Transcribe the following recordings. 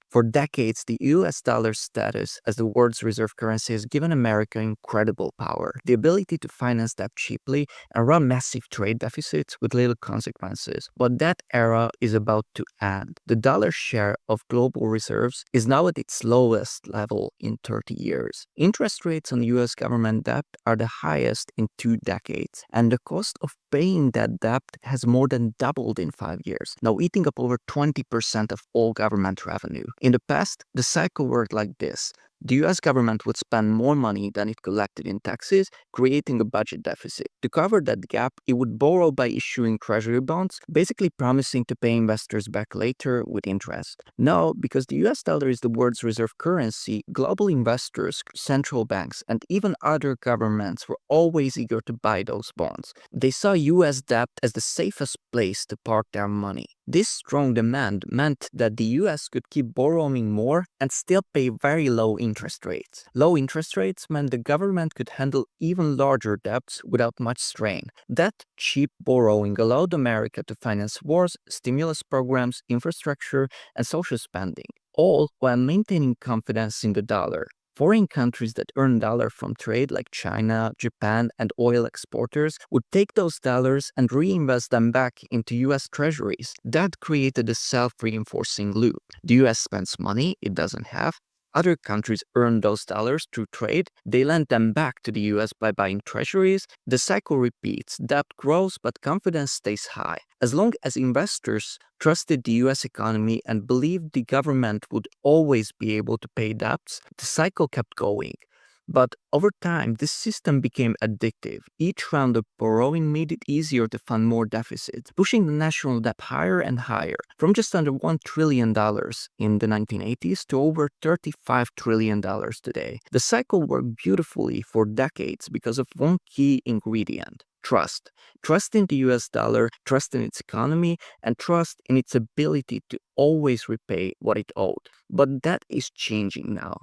For decades, the US dollar's status as the world's reserve currency has given America incredible power, the ability to finance debt cheaply and run massive trade deficits with little consequences. But that era is about to end. The dollar's share of global reserves is now at its lowest level in 30 years. Interest rates on US government debt are the highest in 2 decades, and the cost of paying that debt has more than doubled in 5 years, now eating up over 20% of all government revenue. In the past, the cycle worked like this. The US government would spend more money than it collected in taxes, creating a budget deficit. To cover that gap, it would borrow by issuing treasury bonds, basically promising to pay investors back later with interest. Now, because the US dollar is the world's reserve currency, global investors, central banks, and even other governments were always eager to buy those bonds. They saw US debt as the safest place to park their money. This strong demand meant that the US could keep borrowing more and still pay very low interest rates. Low interest rates meant the government could handle even larger debts without much strain. That cheap borrowing allowed America to finance wars, stimulus programs, infrastructure, and social spending, all while maintaining confidence in the dollar. Foreign countries that earn dollar from trade like China, Japan, and oil exporters would take those dollars and reinvest them back into US treasuries. That created a self-reinforcing loop. The US spends money it doesn't have. Other countries earn those dollars through trade. They lend them back to the US by buying treasuries. The cycle repeats. Debt grows, but confidence stays high. As long as investors trusted the US economy and believed the government would always be able to pay debts, the cycle kept going. But over time, this system became addictive. Each round of borrowing made it easier to fund more deficits, pushing the national debt higher and higher, from just under $1 trillion in the 1980s to over $35 trillion today. The cycle worked beautifully for decades because of one key ingredient: trust. Trust in the US dollar, trust in its economy, and trust in its ability to always repay what it owed. But that is changing now.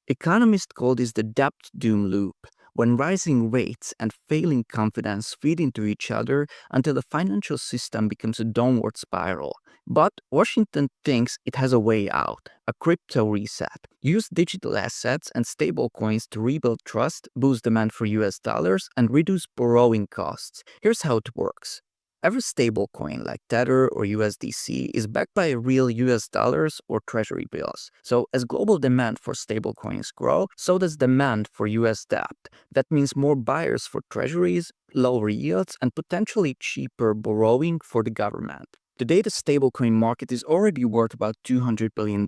Economists call this the debt doom loop, when rising rates and failing confidence feed into each other until the financial system becomes a downward spiral. But Washington thinks it has a way out: a crypto reset. Use digital assets and stablecoins to rebuild trust, boost demand for US dollars, and reduce borrowing costs. Here's how it works. Every stablecoin like Tether or USDC is backed by real US dollars or treasury bills. So as global demand for stablecoins grow, so does demand for US debt. That means more buyers for treasuries, lower yields, and potentially cheaper borrowing for the government. Today, the stablecoin market is already worth about $200 billion,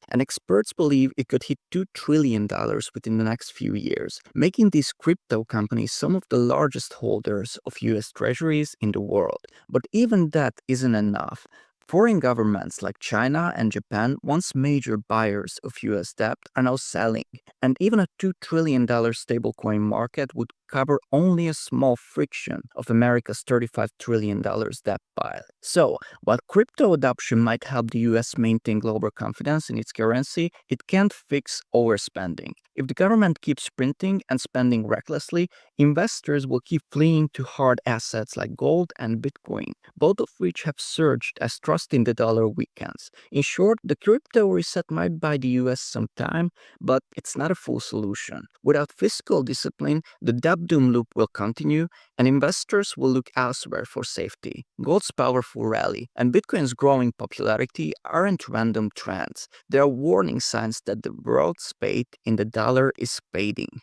and experts believe it could hit $2 trillion within the next few years, making these crypto companies some of the largest holders of US treasuries in the world. But even that isn't enough. Foreign governments like China and Japan, once major buyers of US debt, are now selling, and even a $2 trillion stablecoin market would cover only a small fraction of America's $35 trillion debt pile. So, while crypto adoption might help the US maintain global confidence in its currency, it can't fix overspending. If the government keeps printing and spending recklessly, investors will keep fleeing to hard assets like gold and Bitcoin, both of which have surged as trust in the dollar weakens. In short, the crypto reset might buy the US some time, but it's not a full solution. Without fiscal discipline, the debt doom loop will continue, and investors will look elsewhere for safety. Gold's powerful rally and Bitcoin's growing popularity aren't random trends. They are warning signs that the world's faith in the dollar is fading.